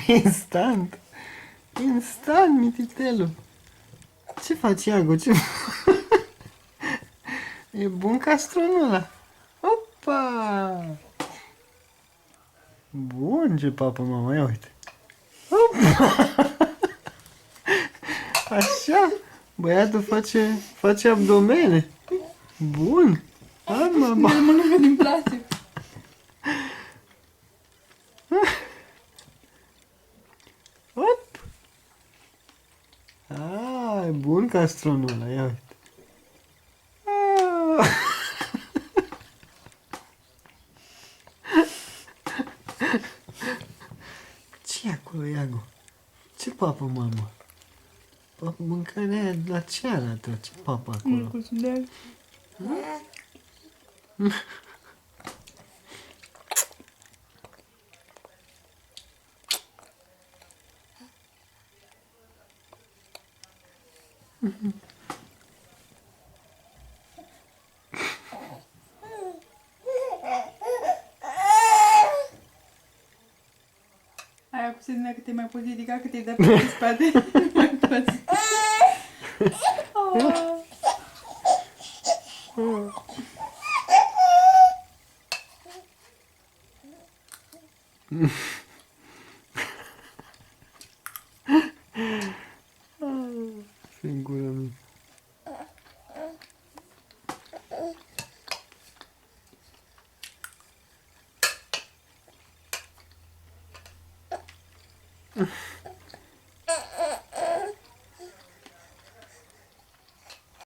Instant. Instant, mititelul. Ce faci, Iago? Ce... E bun castronul ăla. Opa! Bun, ce papă, mama. Ia uite. Opa! Așa. Băiatul face abdomene. Bun. Hai, mama. El mănâncă din plastic. Hop! Ah, e bun castronul ăla, ia uite. Ah. Ce e acolo, Iago? Ce papă, mama? Papă, mâncarea aia la ce arată? Ce papă acolo? Mâncul de aia. Aia cu Selina cât te mai poți ridica, cât îi dă pe spate. Mai poți. Oh. Singură mea.